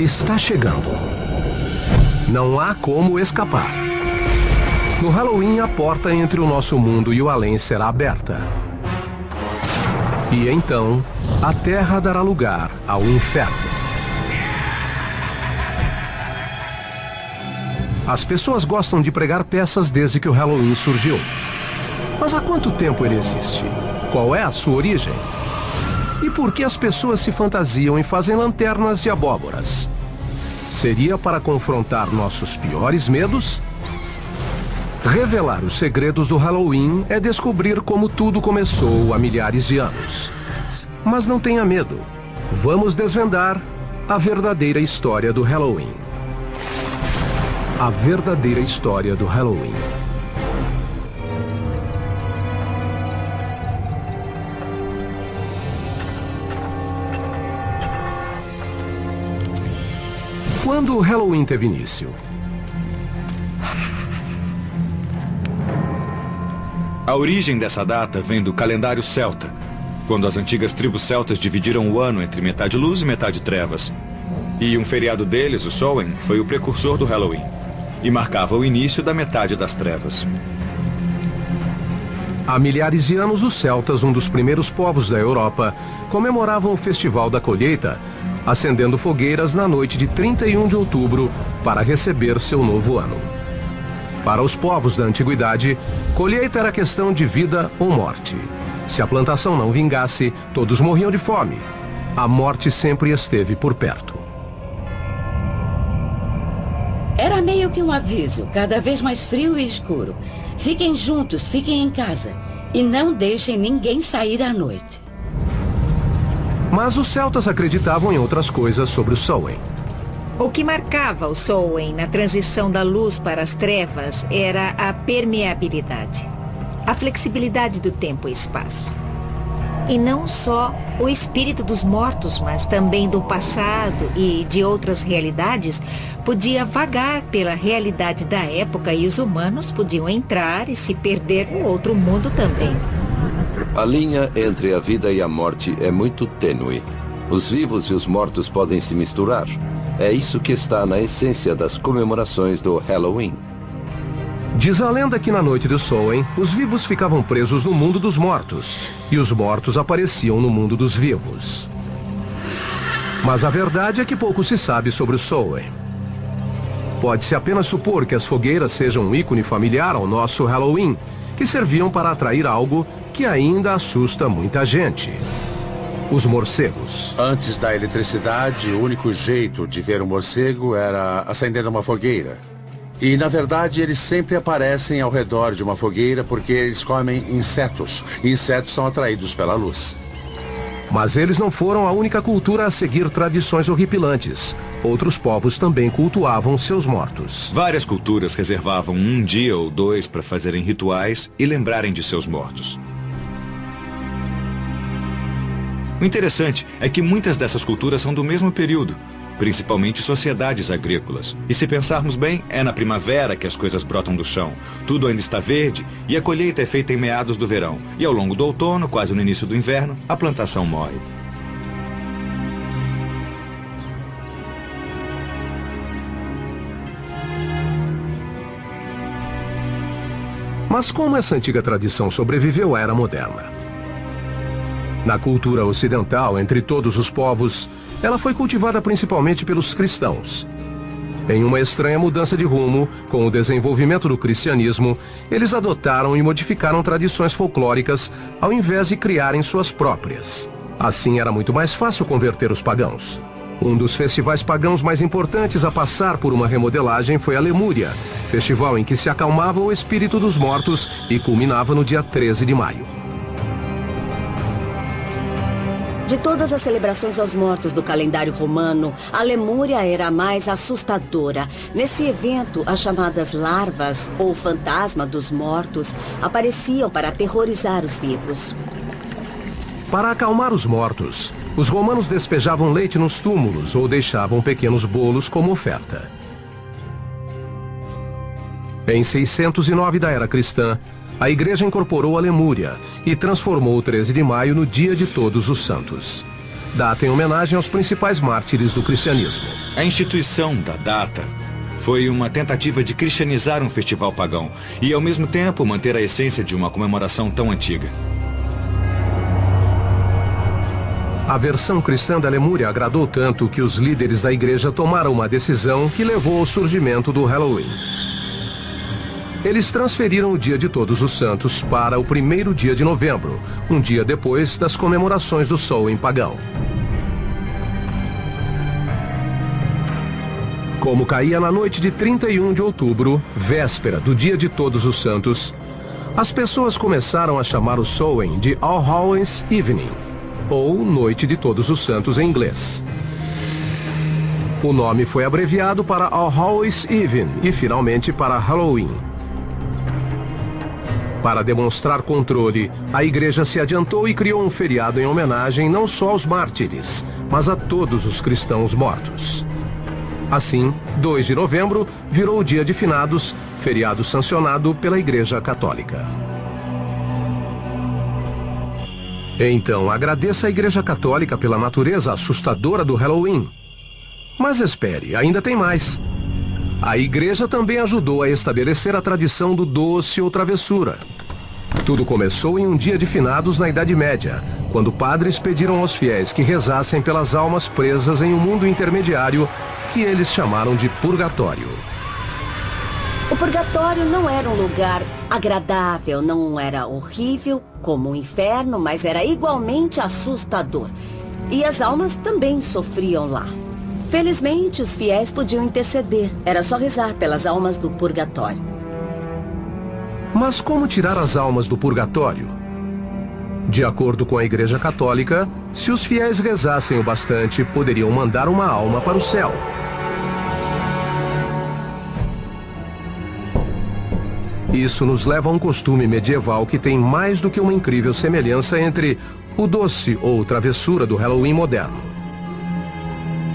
Está chegando. Não há como escapar. No Halloween, a porta entre o nosso mundo e o além será aberta. E então, a Terra dará lugar ao inferno. As pessoas gostam de pregar peças desde que o Halloween surgiu. Mas há quanto tempo ele existe? Qual é a sua origem? E por que as pessoas se fantasiam e fazem lanternas e abóboras? Seria para confrontar nossos piores medos? Revelar os segredos do Halloween é descobrir como tudo começou há milhares de anos. Mas não tenha medo. Vamos desvendar a verdadeira história do Halloween. A verdadeira história do Halloween. Quando o Halloween teve início? A origem dessa data vem do calendário celta, quando as antigas tribos celtas dividiram o ano entre metade luz e metade trevas. E um feriado deles, o Samhain, foi o precursor do Halloween, e marcava o início da metade das trevas. Há milhares de anos, os celtas, um dos primeiros povos da Europa, comemoravam o Festival da Colheita, acendendo fogueiras na noite de 31 de outubro para receber seu novo ano. Para os povos da antiguidade, colheita era questão de vida ou morte. Se a plantação não vingasse, todos morriam de fome. A morte sempre esteve por perto. Era meio que um aviso, cada vez mais frio e escuro. Fiquem juntos, fiquem em casa. E não deixem ninguém sair à noite. Mas os celtas acreditavam em outras coisas sobre o Samhain. O que marcava o Samhain na transição da luz para as trevas era a permeabilidade, a flexibilidade do tempo e espaço. E não só o espírito dos mortos, mas também do passado e de outras realidades, podia vagar pela realidade da época e os humanos podiam entrar e se perder no outro mundo também. A linha entre a vida e a morte é muito tênue. Os vivos e os mortos podem se misturar. É isso que está na essência das comemorações do Halloween. Diz a lenda que na noite do Samhain, os vivos ficavam presos no mundo dos mortos e os mortos apareciam no mundo dos vivos. Mas a verdade é que pouco se sabe sobre o Samhain. Pode-se apenas supor que as fogueiras sejam um ícone familiar ao nosso Halloween, que serviam para atrair algo que ainda assusta muita gente. Os morcegos. Antes da eletricidade, o único jeito de ver um morcego era acendendo uma fogueira. E, na verdade, eles sempre aparecem ao redor de uma fogueira porque eles comem insetos. E insetos são atraídos pela luz. Mas eles não foram a única cultura a seguir tradições horripilantes. Outros povos também cultuavam seus mortos. Várias culturas reservavam um dia ou dois para fazerem rituais e lembrarem de seus mortos. O interessante é que muitas dessas culturas são do mesmo período, principalmente sociedades agrícolas. E se pensarmos bem, é na primavera que as coisas brotam do chão. Tudo ainda está verde e a colheita é feita em meados do verão. E ao longo do outono, quase no início do inverno, a plantação morre. Mas como essa antiga tradição sobreviveu à era moderna? Na cultura ocidental, entre todos os povos, ela foi cultivada principalmente pelos cristãos. Em uma estranha mudança de rumo, com o desenvolvimento do cristianismo, eles adotaram e modificaram tradições folclóricas ao invés de criarem suas próprias. Assim era muito mais fácil converter os pagãos. Um dos festivais pagãos mais importantes a passar por uma remodelagem foi a Lemúria, festival em que se acalmava o espírito dos mortos e culminava no dia 13 de maio. De todas as celebrações aos mortos do calendário romano, a Lemúria era a mais assustadora. Nesse evento, as chamadas larvas, ou fantasma dos mortos, apareciam para aterrorizar os vivos. Para acalmar os mortos, os romanos despejavam leite nos túmulos ou deixavam pequenos bolos como oferta. Em 609 da era cristã, a igreja incorporou a Lemúria e transformou o 13 de maio no Dia de Todos os Santos. data em homenagem aos principais mártires do cristianismo. A instituição da data foi uma tentativa de cristianizar um festival pagão e, ao mesmo tempo, manter a essência de uma comemoração tão antiga. A versão cristã da Lemúria agradou tanto que os líderes da igreja tomaram uma decisão que levou ao surgimento do Halloween. Eles transferiram o Dia de Todos os Santos para o 1º dia de novembro, um dia depois das comemorações do Samhain pagão. Como caía na noite de 31 de outubro, véspera do Dia de Todos os Santos, as pessoas começaram a chamar o Samhain de All Hallows Evening, ou Noite de Todos os Santos em inglês. O nome foi abreviado para All Hallows Eve e finalmente para Halloween. Para demonstrar controle, a igreja se adiantou e criou um feriado em homenagem não só aos mártires, mas a todos os cristãos mortos. Assim, 2 de novembro virou o Dia de Finados, feriado sancionado pela Igreja Católica. Então, agradeça à Igreja Católica pela natureza assustadora do Halloween. Mas espere, ainda tem mais. A Igreja também ajudou a estabelecer a tradição do doce ou travessura. Tudo começou em um dia de finados na Idade Média, quando padres pediram aos fiéis que rezassem pelas almas presas em um mundo intermediário que eles chamaram de purgatório. O purgatório não era um lugar agradável, não era horrível como o inferno, mas era igualmente assustador. E as almas também sofriam lá. Felizmente, os fiéis podiam interceder. Era só rezar pelas almas do purgatório. Mas como tirar as almas do purgatório? De acordo com a Igreja Católica, se os fiéis rezassem o bastante, poderiam mandar uma alma para o céu. Isso nos leva a um costume medieval que tem mais do que uma incrível semelhança entre o doce ou travessura do Halloween moderno.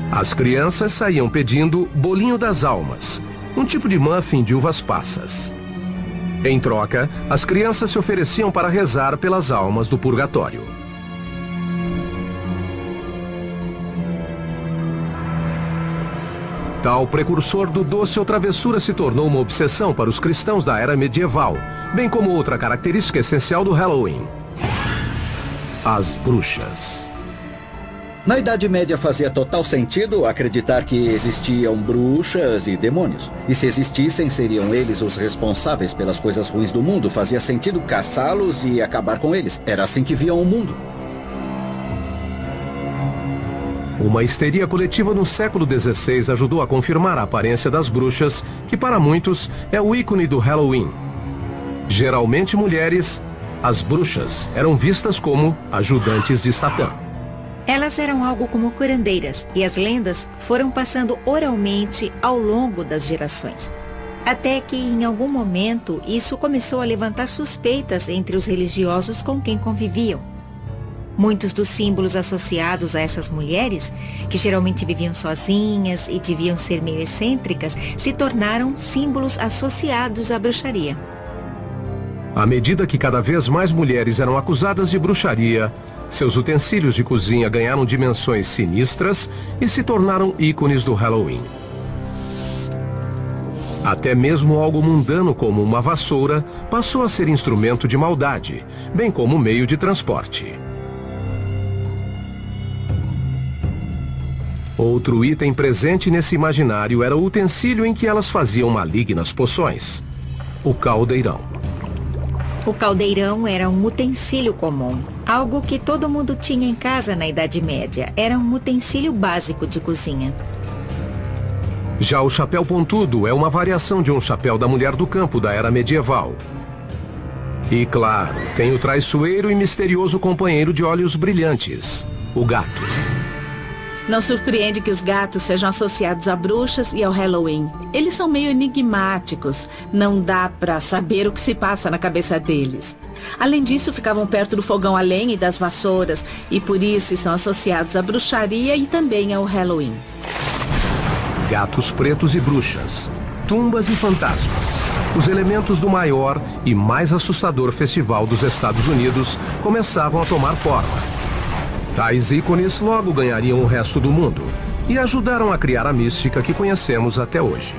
As crianças saíam pedindo bolinho das almas, um tipo de muffin de uvas passas. Em troca, as crianças se ofereciam para rezar pelas almas do purgatório. Tal precursor do doce ou travessura se tornou uma obsessão para os cristãos da era medieval, bem como outra característica essencial do Halloween: as bruxas. Na Idade Média fazia total sentido acreditar que existiam bruxas e demônios. E se existissem, seriam eles os responsáveis pelas coisas ruins do mundo. Fazia sentido caçá-los e acabar com eles. Era assim que viam o mundo. Uma histeria coletiva no século XVI ajudou a confirmar a aparência das bruxas, que para muitos é o ícone do Halloween. Geralmente mulheres, as bruxas eram vistas como ajudantes de Satã. Elas eram algo como curandeiras, e as lendas foram passando oralmente ao longo das gerações. Até que, em algum momento, isso começou a levantar suspeitas entre os religiosos com quem conviviam. Muitos dos símbolos associados a essas mulheres, que geralmente viviam sozinhas e deviam ser meio excêntricas, se tornaram símbolos associados à bruxaria. À medida que cada vez mais mulheres eram acusadas de bruxaria, seus utensílios de cozinha ganharam dimensões sinistras e se tornaram ícones do Halloween. Até mesmo algo mundano como uma vassoura passou a ser instrumento de maldade, bem como meio de transporte. Outro item presente nesse imaginário era o utensílio em que elas faziam malignas poções: o caldeirão. O caldeirão era um utensílio comum, algo que todo mundo tinha em casa na Idade Média. Era um utensílio básico de cozinha. Já o chapéu pontudo é uma variação de um chapéu da mulher do campo da era medieval. E claro, tem o traiçoeiro e misterioso companheiro de olhos brilhantes, o gato. Não surpreende que os gatos sejam associados a bruxas e ao Halloween. Eles são meio enigmáticos. Não dá pra saber o que se passa na cabeça deles. Além disso, ficavam perto do fogão a lenha e das vassouras. E por isso são associados à bruxaria e também ao Halloween. Gatos pretos e bruxas, tumbas e fantasmas. Os elementos do maior e mais assustador festival dos Estados Unidos começavam a tomar forma. Tais ícones logo ganhariam o resto do mundo e ajudaram a criar a mística que conhecemos até hoje.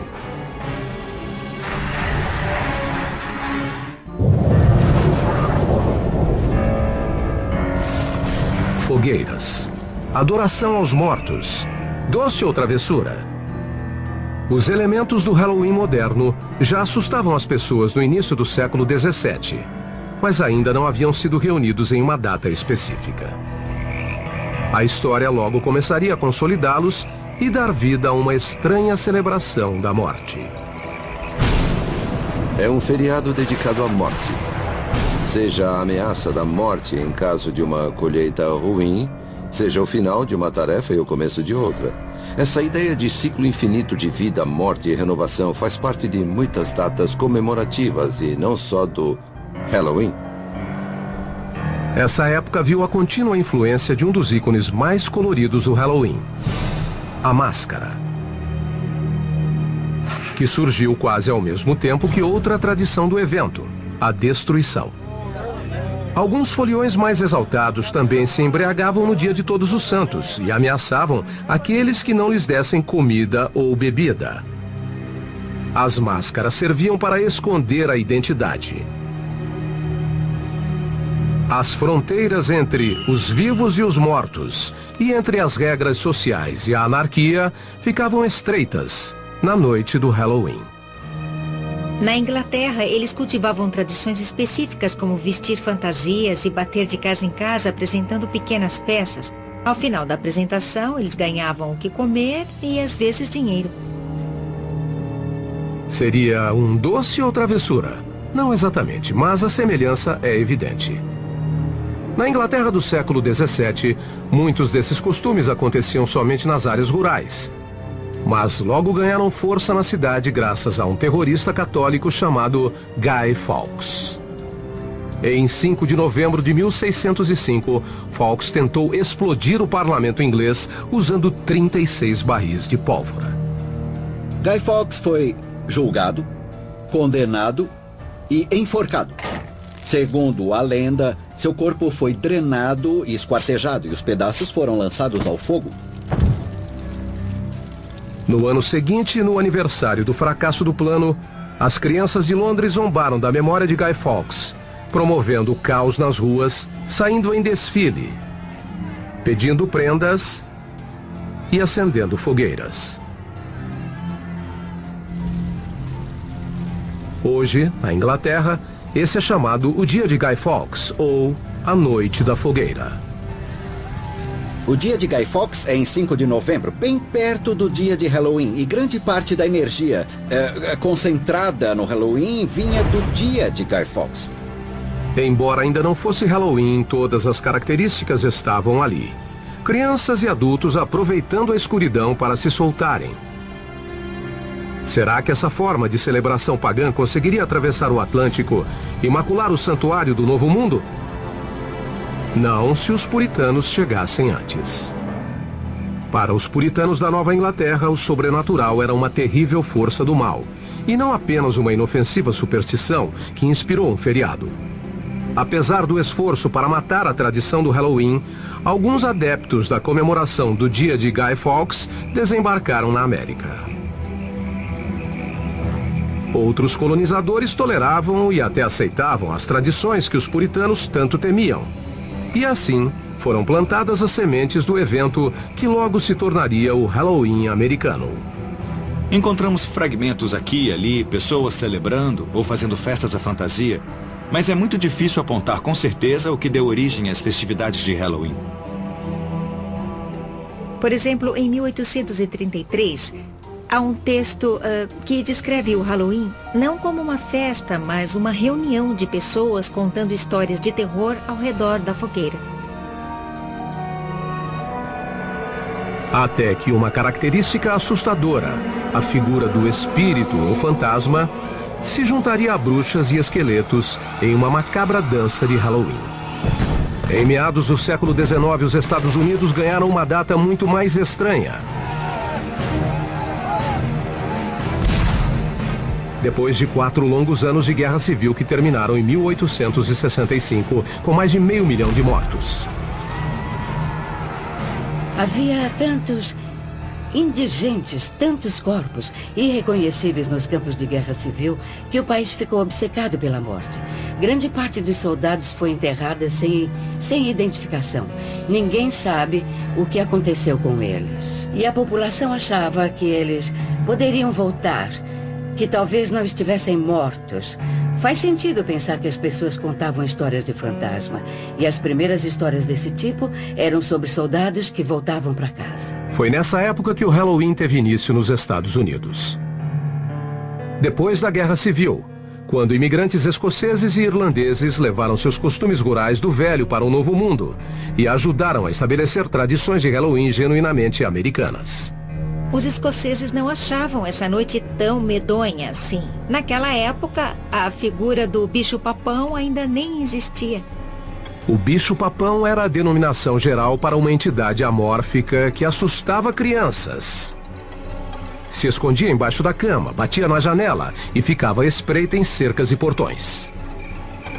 Fogueiras, adoração aos mortos, doce ou travessura. Os elementos do Halloween moderno já assustavam as pessoas no início do século XVII, mas ainda não haviam sido reunidos em uma data específica. A história logo começaria a consolidá-los e dar vida a uma estranha celebração da morte. É um feriado dedicado à morte. Seja a ameaça da morte em caso de uma colheita ruim, seja o final de uma tarefa e o começo de outra. Essa ideia de ciclo infinito de vida, morte e renovação faz parte de muitas datas comemorativas e não só do Halloween. Essa época viu a contínua influência de um dos ícones mais coloridos do Halloween, a máscara, que surgiu quase ao mesmo tempo que outra tradição do evento, a destruição. Alguns foliões mais exaltados também se embriagavam no dia de Todos os Santos e ameaçavam aqueles que não lhes dessem comida ou bebida. As máscaras serviam para esconder a identidade. As fronteiras entre os vivos e os mortos, e entre as regras sociais e a anarquia, ficavam estreitas na noite do Halloween. Na Inglaterra, eles cultivavam tradições específicas como vestir fantasias e bater de casa em casa apresentando pequenas peças. Ao final da apresentação, eles ganhavam o que comer e às vezes dinheiro. Seria um doce ou travessura? Não exatamente, mas a semelhança é evidente. Na Inglaterra do século XVII, muitos desses costumes aconteciam somente nas áreas rurais. Mas logo ganharam força na cidade graças a um terrorista católico chamado Guy Fawkes. Em 5 de novembro de 1605, Fawkes tentou explodir o parlamento inglês usando 36 barris de pólvora. Guy Fawkes foi julgado, condenado e enforcado. Segundo a lenda, seu corpo foi drenado e esquartejado e os pedaços foram lançados ao fogo. No ano seguinte, no aniversário do fracasso do plano, as crianças de Londres zombaram da memória de Guy Fawkes, promovendo o caos nas ruas, saindo em desfile, pedindo prendas e acendendo fogueiras. Hoje, na Inglaterra, esse é chamado o Dia de Guy Fawkes, ou a Noite da Fogueira. O dia de Guy Fawkes é em 5 de novembro, bem perto do dia de Halloween, e grande parte da energia concentrada no Halloween vinha do dia de Guy Fawkes. Embora ainda não fosse Halloween, todas as características estavam ali. Crianças e adultos aproveitando a escuridão para se soltarem. Será que essa forma de celebração pagã conseguiria atravessar o Atlântico e macular o santuário do Novo Mundo? Não se os puritanos chegassem antes. Para os puritanos da Nova Inglaterra, o sobrenatural era uma terrível força do mal, e não apenas uma inofensiva superstição que inspirou um feriado. Apesar do esforço para matar a tradição do Halloween, alguns adeptos da comemoração do dia de Guy Fawkes desembarcaram na América. Outros colonizadores toleravam e até aceitavam as tradições que os puritanos tanto temiam. E assim, foram plantadas as sementes do evento que logo se tornaria o Halloween americano. Encontramos fragmentos aqui e ali, pessoas celebrando ou fazendo festas à fantasia, mas é muito difícil apontar com certeza o que deu origem às festividades de Halloween. Por exemplo, em 1833, há um texto que descreve o Halloween não como uma festa, mas uma reunião de pessoas contando histórias de terror ao redor da fogueira. Até que uma característica assustadora, a figura do espírito ou fantasma, se juntaria a bruxas e esqueletos em uma macabra dança de Halloween. Em meados do século XIX, os Estados Unidos ganharam uma data muito mais estranha. Depois de 4 longos anos de guerra civil que terminaram em 1865, com mais de 500 mil de mortos. Havia tantos indigentes, tantos corpos irreconhecíveis nos campos de guerra civil, que o país ficou obcecado pela morte. Grande parte dos soldados foi enterrada sem identificação. Ninguém sabe o que aconteceu com eles. E a população achava que eles poderiam voltar, que talvez não estivessem mortos. Faz sentido pensar que as pessoas contavam histórias de fantasma. E as primeiras histórias desse tipo eram sobre soldados que voltavam para casa. Foi nessa época que o Halloween teve início nos Estados Unidos. Depois da Guerra Civil, quando imigrantes escoceses e irlandeses levaram seus costumes rurais do velho para o novo mundo e ajudaram a estabelecer tradições de Halloween genuinamente americanas. Os escoceses não achavam essa noite tão medonha assim. Naquela época, a figura do bicho-papão ainda nem existia. O bicho-papão era a denominação geral para uma entidade amórfica que assustava crianças. Se escondia embaixo da cama, batia na janela e ficava à espreita em cercas e portões.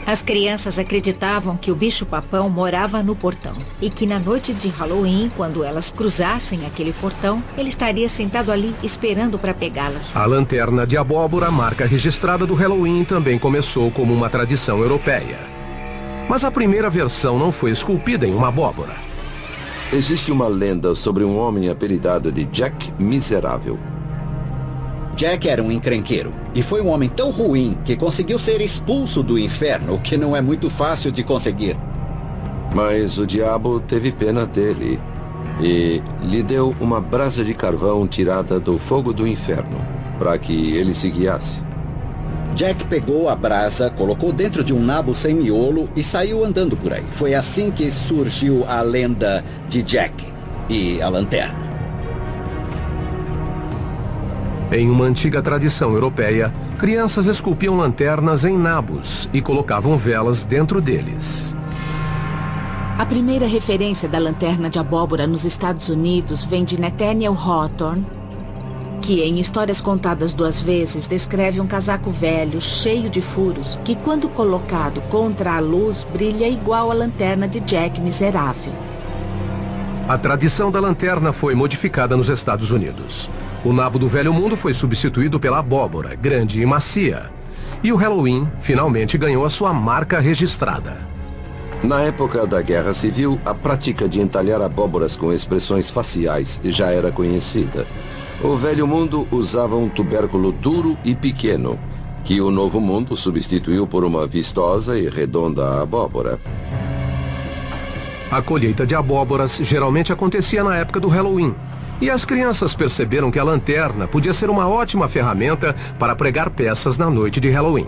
As crianças acreditavam que o bicho-papão morava no portão e que na noite de Halloween, quando elas cruzassem aquele portão, ele estaria sentado ali esperando para pegá-las. A lanterna de abóbora, marca registrada do Halloween, também começou como uma tradição europeia. Mas a primeira versão não foi esculpida em uma abóbora. Existe uma lenda sobre um homem apelidado de Jack Miserável. Jack era um encrenqueiro e foi um homem tão ruim que conseguiu ser expulso do inferno, o que não é muito fácil de conseguir. Mas o diabo teve pena dele e lhe deu uma brasa de carvão tirada do fogo do inferno, para que ele se guiasse. Jack pegou a brasa, colocou dentro de um nabo sem miolo e saiu andando por aí. Foi assim que surgiu a lenda de Jack e a lanterna. Em uma antiga tradição europeia, crianças esculpiam lanternas em nabos e colocavam velas dentro deles. A primeira referência da lanterna de abóbora nos Estados Unidos vem de Nathaniel Hawthorne, que em Histórias Contadas Duas Vezes descreve um casaco velho, cheio de furos, que quando colocado contra a luz brilha igual a lanterna de Jack Miserável. A tradição da lanterna foi modificada nos Estados Unidos. O nabo do Velho Mundo foi substituído pela abóbora, grande e macia. E o Halloween finalmente ganhou a sua marca registrada. Na época da Guerra Civil, a prática de entalhar abóboras com expressões faciais já era conhecida. O Velho Mundo usava um tubérculo duro e pequeno, que o Novo Mundo substituiu por uma vistosa e redonda abóbora. A colheita de abóboras geralmente acontecia na época do Halloween. E as crianças perceberam que a lanterna podia ser uma ótima ferramenta para pregar peças na noite de Halloween.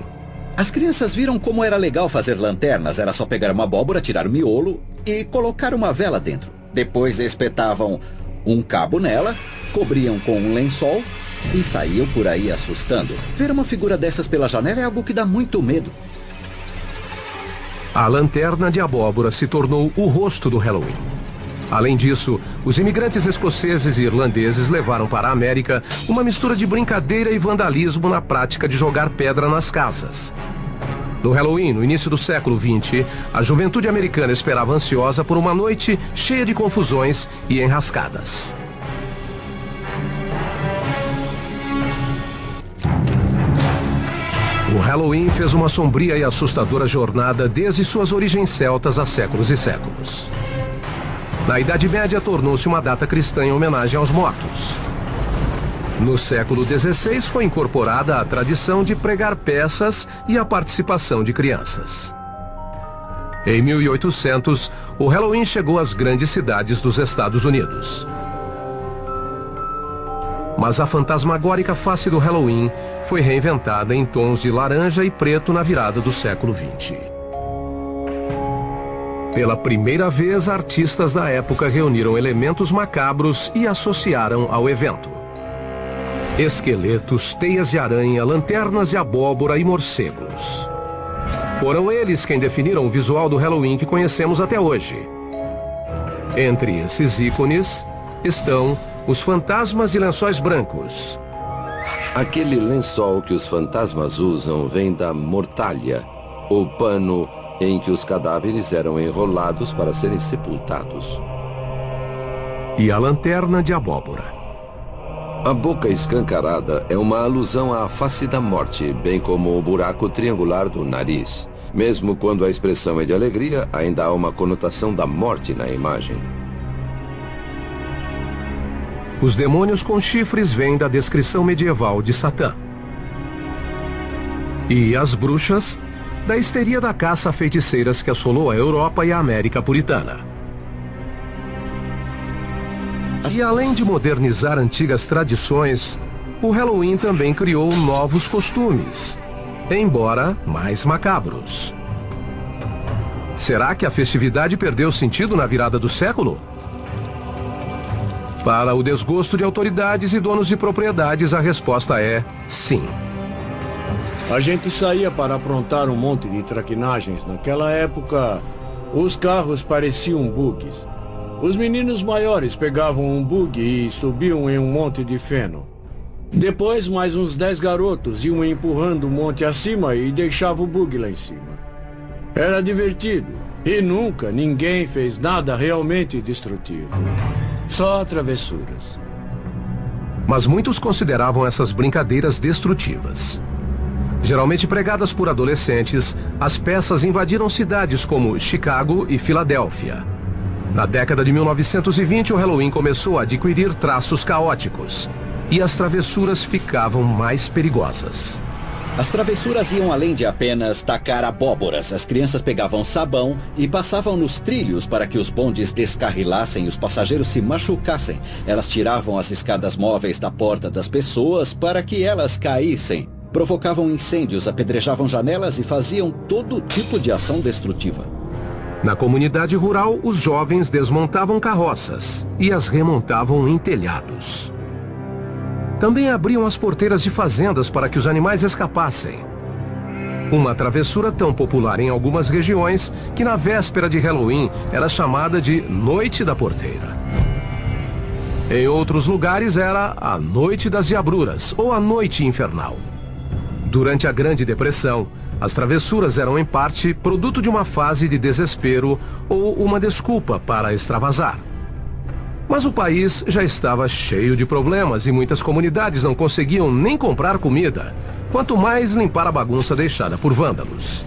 As crianças viram como era legal fazer lanternas. Era só pegar uma abóbora, tirar o miolo e colocar uma vela dentro. Depois espetavam um cabo nela, cobriam com um lençol e saíam por aí assustando. Ver uma figura dessas pela janela é algo que dá muito medo. A lanterna de abóbora se tornou o rosto do Halloween. Além disso, os imigrantes escoceses e irlandeses levaram para a América uma mistura de brincadeira e vandalismo na prática de jogar pedra nas casas. No Halloween, no início do século XX, a juventude americana esperava ansiosa por uma noite cheia de confusões e enrascadas. O Halloween fez uma sombria e assustadora jornada desde suas origens celtas há séculos e séculos. Na Idade Média, tornou-se uma data cristã em homenagem aos mortos. No século XVI, foi incorporada a tradição de pregar peças e a participação de crianças. Em 1800, o Halloween chegou às grandes cidades dos Estados Unidos. Mas a fantasmagórica face do Halloween foi reinventada em tons de laranja e preto na virada do século XX. Pela primeira vez, artistas da época reuniram elementos macabros e associaram ao evento. Esqueletos, teias de aranha, lanternas de abóbora e morcegos. Foram eles quem definiram o visual do Halloween que conhecemos até hoje. Entre esses ícones estão os fantasmas de lençóis brancos. Aquele lençol que os fantasmas usam vem da mortalha, o pano em que os cadáveres eram enrolados para serem sepultados. e a lanterna de abóbora. A boca escancarada é uma alusão à face da morte, bem como o buraco triangular do nariz. Mesmo quando a expressão é de alegria, ainda há uma conotação da morte na imagem. Os demônios com chifres vêm da descrição medieval de Satã. E as bruxas, da histeria da caça a feiticeiras que assolou a Europa e a América puritana. E além de modernizar antigas tradições, o Halloween também criou novos costumes, embora mais macabros. Será que a festividade perdeu sentido na virada do século? Para o desgosto de autoridades e donos de propriedades, a resposta é sim. A gente saía para aprontar um monte de traquinagens. Naquela época, os carros pareciam bugs. Os meninos maiores pegavam um bug e subiam em um monte de feno. Depois, mais uns 10 garotos iam empurrando o monte acima e deixavam o bug lá em cima. Era divertido. E nunca ninguém fez nada realmente destrutivo. Só travessuras. Mas muitos consideravam essas brincadeiras destrutivas. Geralmente pregadas por adolescentes, as peças invadiram cidades como Chicago e Filadélfia. Na década de 1920, o Halloween começou a adquirir traços caóticos e as travessuras ficavam mais perigosas. As travessuras iam além de apenas tacar abóboras. As crianças pegavam sabão e passavam nos trilhos para que os bondes descarrilassem e os passageiros se machucassem. Elas tiravam as escadas móveis da porta das pessoas para que elas caíssem. Provocavam incêndios, apedrejavam janelas e faziam todo tipo de ação destrutiva. Na comunidade rural, os jovens desmontavam carroças e as remontavam em telhados. Também abriam as porteiras de fazendas para que os animais escapassem. Uma travessura tão popular em algumas regiões que na véspera de Halloween era chamada de Noite da Porteira. Em outros lugares era a Noite das Diabruras ou a Noite Infernal. Durante a Grande Depressão, as travessuras eram em parte produto de uma fase de desespero ou uma desculpa para extravasar. Mas o país já estava cheio de problemas e muitas comunidades não conseguiam nem comprar comida, quanto mais limpar a bagunça deixada por vândalos.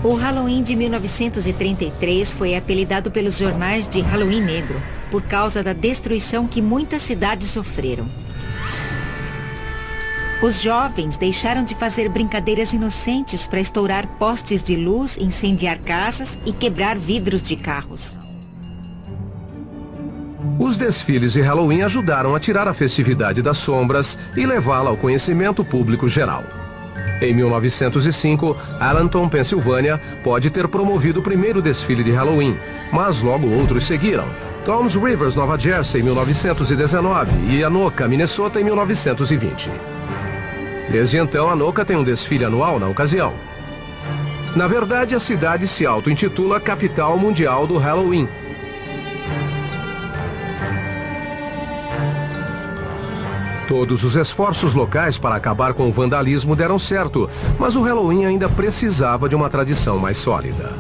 O Halloween de 1933 foi apelidado pelos jornais de Halloween Negro, por causa da destruição que muitas cidades sofreram. Os jovens deixaram de fazer brincadeiras inocentes para estourar postes de luz, incendiar casas e quebrar vidros de carros. Os desfiles de Halloween ajudaram a tirar a festividade das sombras e levá-la ao conhecimento público geral. Em 1905, Allentown, Pensilvânia, pode ter promovido o primeiro desfile de Halloween, mas logo outros seguiram. Toms Rivers, Nova Jersey, em 1919 e Anoka, Minnesota, em 1920. Desde então, Anoka tem um desfile anual na ocasião. Na verdade, a cidade se auto-intitula Capital Mundial do Halloween. Todos os esforços locais para acabar com o vandalismo deram certo, mas o Halloween ainda precisava de uma tradição mais sólida.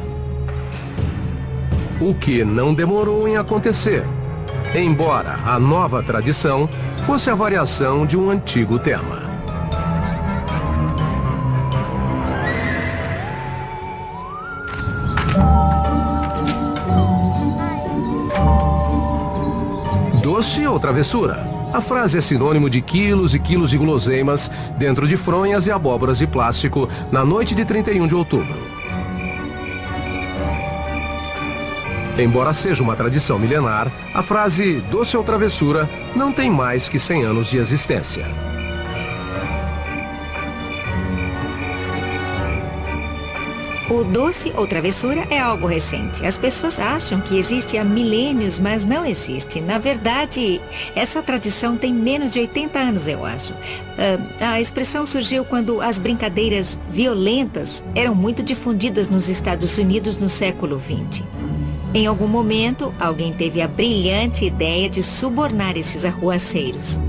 O que não demorou em acontecer, embora a nova tradição fosse a variação de um antigo tema. Doce ou travessura? A frase é sinônimo de quilos e quilos de guloseimas dentro de fronhas e abóboras de plástico na noite de 31 de outubro. Embora seja uma tradição milenar, a frase doce ou travessura não tem mais que 100 anos de existência. O doce ou travessura é algo recente. As pessoas acham que existe há milênios, mas não existe. Na verdade, essa tradição tem menos de 80 anos, eu acho. A expressão surgiu quando as brincadeiras violentas eram muito difundidas nos Estados Unidos no século XX. Em algum momento, alguém teve a brilhante ideia de subornar esses arruaceiros.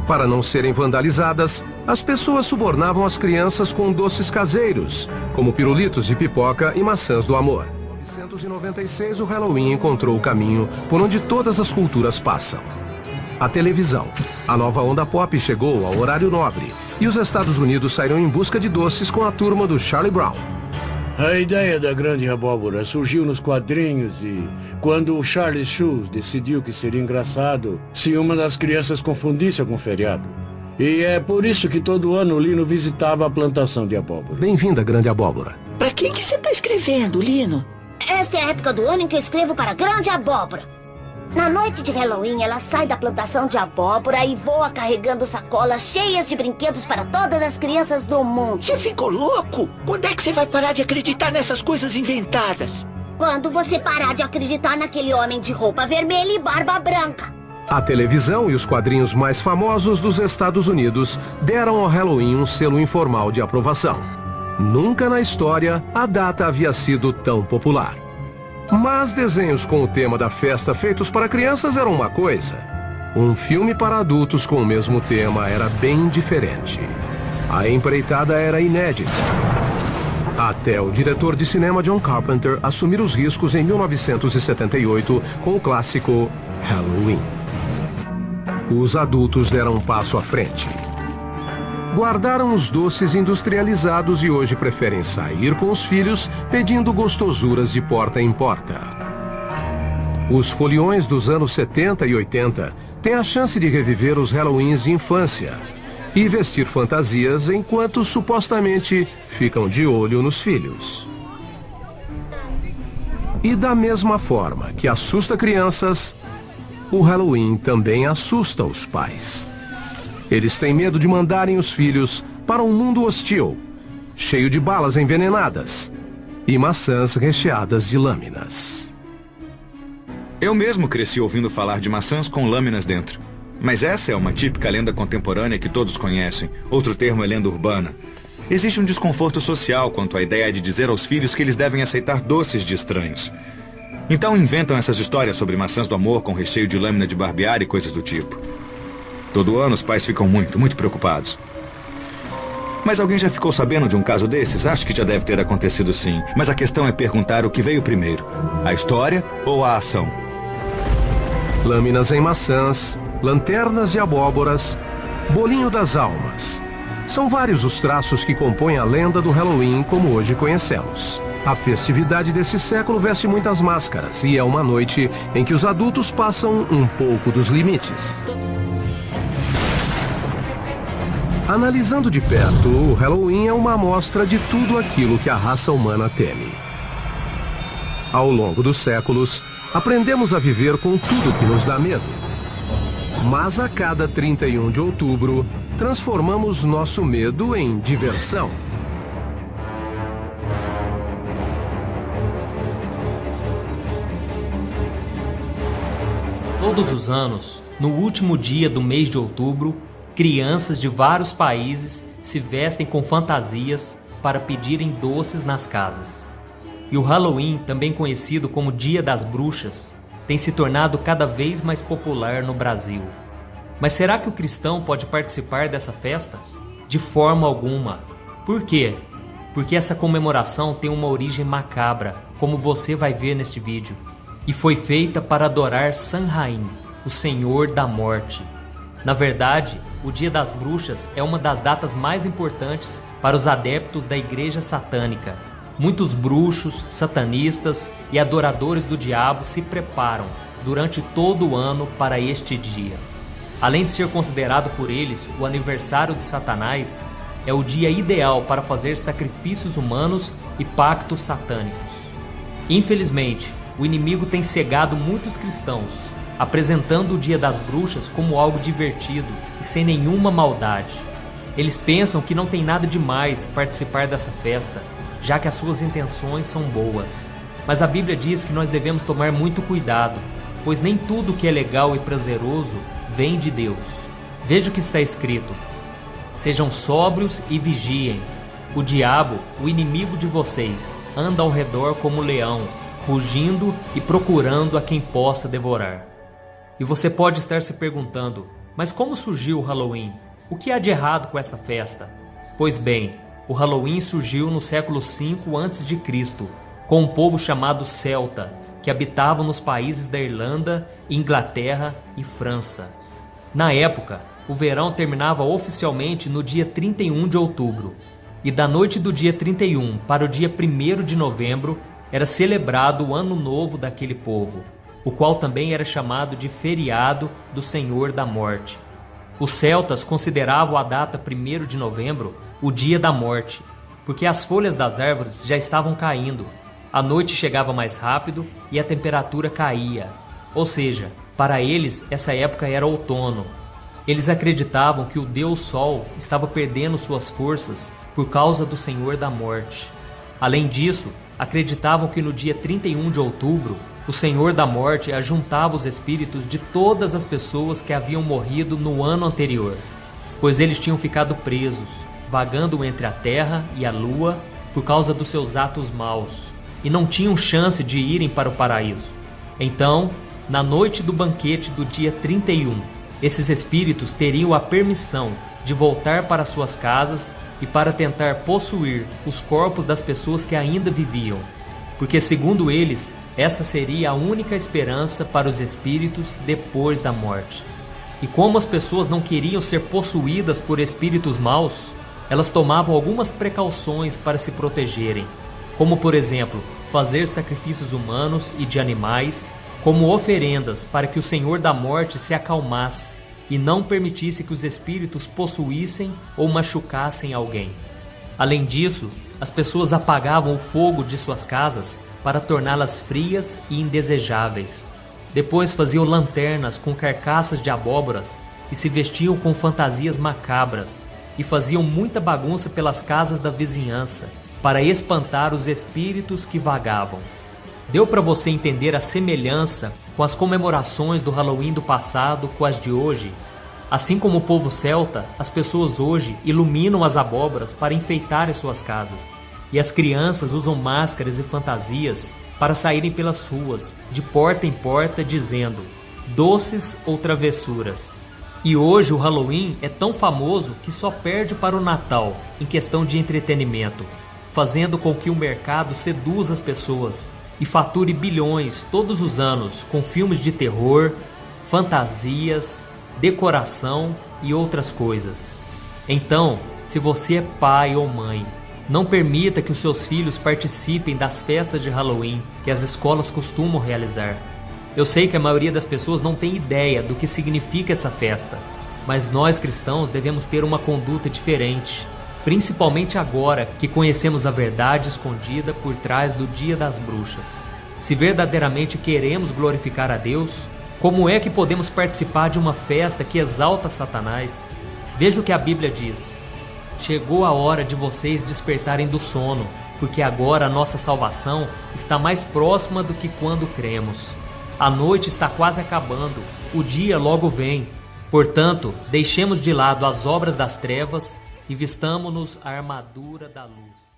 Para não serem vandalizadas, as pessoas subornavam as crianças com doces caseiros, como pirulitos de pipoca e maçãs do amor. 1996, o Halloween encontrou o caminho por onde todas as culturas passam. A televisão. A nova onda pop chegou ao horário nobre e os Estados Unidos saíram em busca de doces com a turma do Charlie Brown. A ideia da Grande Abóbora surgiu nos quadrinhos e, quando o Charlie Schulz decidiu que seria engraçado se uma das crianças confundisse algum feriado. E é por isso que todo ano o Lino visitava a plantação de abóbora. Bem-vinda, Grande Abóbora. Pra quem que você tá escrevendo, Lino? Esta é a época do ano em que eu escrevo para a Grande Abóbora. Na noite de Halloween, ela sai da plantação de abóbora e voa carregando sacolas cheias de brinquedos para todas as crianças do mundo. Você ficou louco? Quando é que você vai parar de acreditar nessas coisas inventadas? Quando você parar de acreditar naquele homem de roupa vermelha e barba branca. A televisão e os quadrinhos mais famosos dos Estados Unidos deram ao Halloween um selo informal de aprovação. Nunca na história a data havia sido tão popular. Mas desenhos com o tema da festa feitos para crianças eram uma coisa. Um filme para adultos com o mesmo tema era bem diferente. A empreitada era inédita. Até o diretor de cinema John Carpenter assumir os riscos em 1978 com o clássico Halloween. Os adultos deram um passo à frente. Guardaram os doces industrializados e hoje preferem sair com os filhos pedindo gostosuras de porta em porta. Os foliões dos anos 70 e 80 têm a chance de reviver os Halloweens de infância e vestir fantasias enquanto supostamente ficam de olho nos filhos. E da mesma forma que assusta crianças, o Halloween também assusta os pais. Eles têm medo de mandarem os filhos para um mundo hostil, cheio de balas envenenadas e maçãs recheadas de lâminas. Eu mesmo cresci ouvindo falar de maçãs com lâminas dentro. Mas essa é uma típica lenda contemporânea que todos conhecem. Outro termo é lenda urbana. Existe um desconforto social quanto à ideia de dizer aos filhos que eles devem aceitar doces de estranhos. Então inventam essas histórias sobre maçãs do amor com recheio de lâmina de barbear e coisas do tipo. Todo ano os pais ficam muito preocupados. Mas alguém já ficou sabendo de um caso desses? Acho que já deve ter acontecido sim. Mas a questão é perguntar o que veio primeiro. A história ou a ação? Lâminas em maçãs, lanternas de abóboras, bolinho das almas. São vários os traços que compõem a lenda do Halloween como hoje conhecemos. A festividade desse século veste muitas máscaras e é uma noite em que os adultos passam um pouco dos limites. Analisando de perto, o Halloween é uma amostra de tudo aquilo que a raça humana teme. Ao longo dos séculos, aprendemos a viver com tudo que nos dá medo. Mas a cada 31 de outubro, transformamos nosso medo em diversão. Todos os anos, no último dia do mês de outubro, crianças de vários países se vestem com fantasias para pedirem doces nas casas. E o Halloween, também conhecido como Dia das Bruxas, tem se tornado cada vez mais popular no Brasil. Mas será que o cristão pode participar dessa festa? De forma alguma. Por quê? Porque essa comemoração tem uma origem macabra, como você vai ver neste vídeo. E foi feita para adorar Samhain, o Senhor da Morte. Na verdade, o Dia das Bruxas é uma das datas mais importantes para os adeptos da Igreja Satânica. Muitos bruxos, satanistas e adoradores do diabo se preparam durante todo o ano para este dia. Além de ser considerado por eles o aniversário de Satanás, é o dia ideal para fazer sacrifícios humanos e pactos satânicos. Infelizmente, o inimigo tem cegado muitos cristãos, apresentando o Dia das Bruxas como algo divertido e sem nenhuma maldade. Eles pensam que não tem nada demais participar dessa festa, já que as suas intenções são boas. Mas a Bíblia diz que nós devemos tomar muito cuidado, pois nem tudo que é legal e prazeroso vem de Deus. Veja o que está escrito: sejam sóbrios e vigiem. O diabo, o inimigo de vocês, anda ao redor como um leão, rugindo e procurando a quem possa devorar. E você pode estar se perguntando, mas como surgiu o Halloween? O que há de errado com essa festa? Pois bem, o Halloween surgiu no século V a.C., com um povo chamado celta, que habitavam nos países da Irlanda, Inglaterra e França. Na época, o verão terminava oficialmente no dia 31 de outubro, e da noite do dia 31 para o dia 1º de novembro era celebrado o Ano Novo daquele povo, o qual também era chamado de Feriado do Senhor da Morte. Os celtas consideravam a data 1º de novembro o dia da morte, porque as folhas das árvores já estavam caindo, a noite chegava mais rápido e a temperatura caía. Ou seja, para eles essa época era outono. Eles acreditavam que o Deus Sol estava perdendo suas forças por causa do Senhor da Morte. Além disso, acreditavam que no dia 31 de outubro, o Senhor da Morte ajuntava os espíritos de todas as pessoas que haviam morrido no ano anterior, pois eles tinham ficado presos, vagando entre a terra e a lua por causa dos seus atos maus, e não tinham chance de irem para o paraíso. Então, na noite do banquete do dia 31, esses espíritos teriam a permissão de voltar para suas casas e para tentar possuir os corpos das pessoas que ainda viviam, porque, segundo eles, essa seria a única esperança para os espíritos depois da morte. E como as pessoas não queriam ser possuídas por espíritos maus, elas tomavam algumas precauções para se protegerem, como, por exemplo, fazer sacrifícios humanos e de animais, como oferendas para que o Senhor da Morte se acalmasse e não permitisse que os espíritos possuíssem ou machucassem alguém. Além disso, as pessoas apagavam o fogo de suas casas para torná-las frias e indesejáveis. Depois faziam lanternas com carcaças de abóboras e se vestiam com fantasias macabras e faziam muita bagunça pelas casas da vizinhança para espantar os espíritos que vagavam. Deu para você entender a semelhança com as comemorações do Halloween do passado com as de hoje? Assim como o povo celta, as pessoas hoje iluminam as abóboras para enfeitar as suas casas. E as crianças usam máscaras e fantasias para saírem pelas ruas, de porta em porta, dizendo doces ou travessuras. E hoje o Halloween é tão famoso que só perde para o Natal em questão de entretenimento, fazendo com que o mercado seduza as pessoas e fature bilhões todos os anos com filmes de terror, fantasias, decoração e outras coisas. Então, se você é pai ou mãe, não permita que os seus filhos participem das festas de Halloween que as escolas costumam realizar. Eu sei que a maioria das pessoas não tem ideia do que significa essa festa, mas nós cristãos devemos ter uma conduta diferente, principalmente agora que conhecemos a verdade escondida por trás do Dia das Bruxas. Se verdadeiramente queremos glorificar a Deus, como é que podemos participar de uma festa que exalta Satanás? Veja o que a Bíblia diz. Chegou a hora de vocês despertarem do sono, porque agora a nossa salvação está mais próxima do que quando cremos. A noite está quase acabando, o dia logo vem. Portanto, deixemos de lado as obras das trevas e vistamo-nos a armadura da luz.